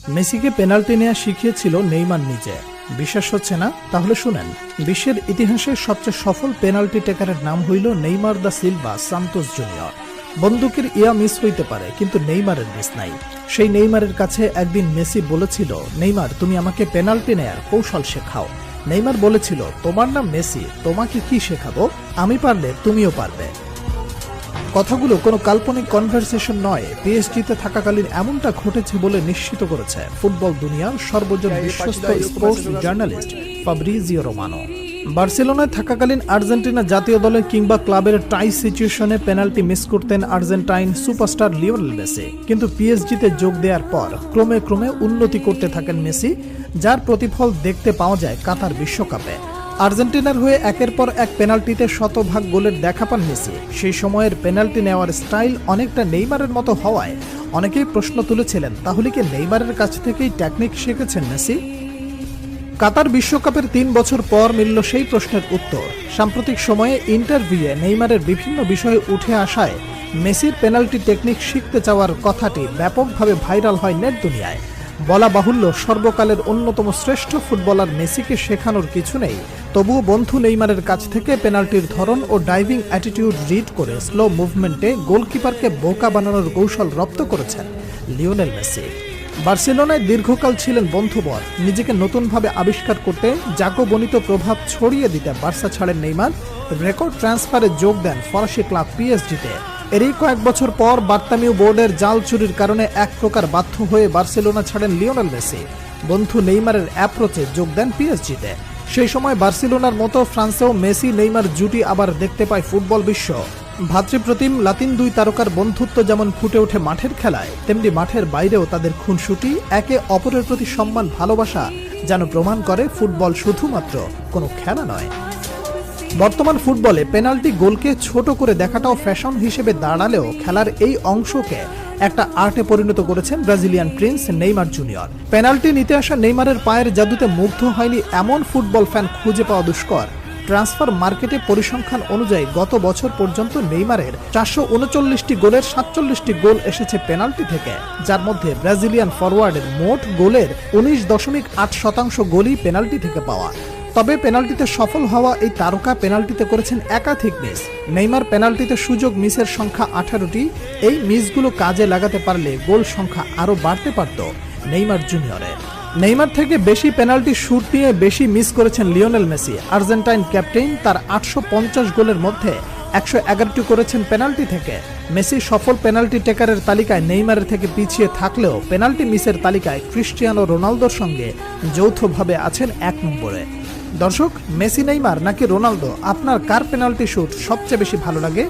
মেসিকে পেনাল্টি নেওয়া শিখিয়েছিল নেইমার নিজে। বিশ্বাস হচ্ছে না? তাহলে শুনেন। বিশ্বের ইতিহাসে সবচেয়ে সফল পেনাল্টি টেকারের নাম হইল Neymar da Silva Santos junior. বন্দুকের ইয়া মিস হইতে পারে, কিন্তু নেইমারের মিস নাই। সেই নেইমারের কাছে একদিন মেসি বলেছিল, নেইমার তুমি আমাকে পেনাল্টি নেয়ার কৌশল শেখাও। নেইমার বলেছিল, তোমার নাম মেসি, তোমাকে কি শেখাবো, আমি পারলে তুমিও পারবে। কথাগুলো কোনো কাল্পনিক কনভারসেশন নয়, পিএসজিতে থাকাকালীন এমনটা ঘটেছে বলে নিশ্চিত করেছে ফুটবল দুনিয়ার সর্বজন বিশ্বস্ত স্পোর্টস জার্নালিস্ট ফাব্রিজিও রোমানো। বার্সেলোনায় থাকাকালীন আর্জেন্টিনা জাতীয় দলে কিংবা ক্লাবের টাই সিচুয়েশনে পেনাল্টি মিস করতেন আর্জেন্টাইন সুপারস্টার লিওনেল মেসি। কিন্তু পিএসজিতে যোগ দেওয়ার পর ক্রমে ক্রমে উন্নতি করতে থাকেন মেসি, যার প্রতিফল দেখতে পাওয়া যায় কাতার বিশ্বকাপে। আর্জেন্টিনার হয়ে একের পর এক পেনাল্টিতে শতভাগ গোলের দেখা পান মেসি। সেই সময়ের পেনাল্টি নেওয়ার স্টাইল অনেকটা নেইমারের মতো হওয়ায় অনেকেই প্রশ্ন তুলেছিলেন, তাহলে কি নেইমারের কাছ থেকেই টেকনিক শিখেছেন মেসি? কাতার বিশ্বকাপের 3 বছর পর মিলল সেই প্রশ্নের উত্তর। সাম্প্রতিক সময়ে ইন্টারভিউয়ে নেইমারের বিভিন্ন বিষয়ে উঠে আসায় মেসির পেনাল্টি টেকনিক শিখতে চাওয়ার কথাটি ব্যাপকভাবে ভাইরাল হয় নেট দুনিয়ায়। বলা বাহুল্য, সর্বকালের অন্যতম শ্রেষ্ঠ ফুটবলার মেসিকে শেখানোর কিছু নেই, তবুও বন্ধু নেইমারের কাছ থেকে পেনাল্টির ধরন ও ডাইভিং অ্যাটিটিউড রিড করে স্লো মুভমেন্টে গোলকিপারকে বোকা বানানোর কৌশল রপ্ত করেছেন লিওনেল মেসি। বার্সেলোনায় দীর্ঘকাল ছিলেন বন্ধুবর। নিজেকে নতুনভাবে আবিষ্কার করতে জাকবনিত প্রভাব ছড়িয়ে দিতে বার্সা ছাড়েন নেইমার। রেকর্ড ট্রান্সফারে যোগ দেন ফরাসি ক্লাব পিএসজিতে। এরই কয়েক বছর পর বার্তামিউ বোর্ডের জাল চুরির কারণে এক প্রকার বাধ্য হয়ে বার্সেলোনা ছাড়েন লিওনেল মেসি। বন্ধু নেইমারের অ্যাপ্রোচে যোগ দেন পিএসজিতে। সেই সময় বার্সেলোনার মতো ফ্রান্সেও মেসি নেইমার জুটি আবার দেখতে পায় ফুটবল বিশ্ব। ভাতৃপ্রতিম লাতিন দুই তারকার বন্ধুত্ব যেমন ফুটে ওঠে মাঠের খেলায়, তেমনি মাঠের বাইরেও তাদের খুনসুটি, একে অপরের প্রতি সম্মান, ভালোবাসা যেন প্রমাণ করে ফুটবল শুধুমাত্র কোনো খেলা নয়। বর্তমান ফুটবলে পেনাল্টি গোলকে ছোট করে দেখাটাও ফ্যাশন হিসেবে দাঁড়ালেও খেলার এই অংশকে একটা আর্টে পরিণত করেছেন Brazilian Prince Neymar junior. Penalty নিতে আসা নেইমারের পায়ের জাদুতে মুগ্ধ হয়নি এমন ফুটবল ফ্যান খুঁজে পাওয়া দুষ্কর। ট্রান্সফার মার্কেটে পরিসংখ্যান অনুযায়ী গত বছর পর্যন্ত নেইমারের 439টি গোলের 47টি গোল এসেছে পেনাল্টি থেকে, যার মধ্যে ব্রাজিলিয়ান ফরওয়ার্ডের মোট গোলের 19.8% গোলই পেনাল্টি থেকে পাওয়া। তবে পেনাল্টিতে সফল হওয়া এই তারকা পেনাল্টিতে করেছেন একাধিক মিস। নেইমার পেনাল্টিতে সুযোগ মিসের সংখ্যা 18টি। এই মিসগুলো কাজে লাগাতে পারলে গোল সংখ্যা আরও বাড়তে পারত নেইমার জুনিয়রের। নেইমার থেকে বেশি পেনাল্টি শুট নিয়ে বেশি মিস করেছেন লিওনেল মেসি। আর্জেন্টাইন ক্যাপ্টেন তার 850 গোলের মধ্যে 111টি করেছেন পেনাল্টি থেকে। মেসি সফল পেনাল্টি টেকারের তালিকায় নেইমারের থেকে পিছিয়ে থাকলেও পেনাল্টি মিসের তালিকায় ক্রিস্টিয়ানো রোনালদোর সঙ্গে যৌথভাবে আছেন 1 নম্বরে। দর্শক, মেসি নেইমার নাকি রোনালদো, আপনার কার পেনাল্টি শুট সবচেয়ে বেশি ভালো লাগে?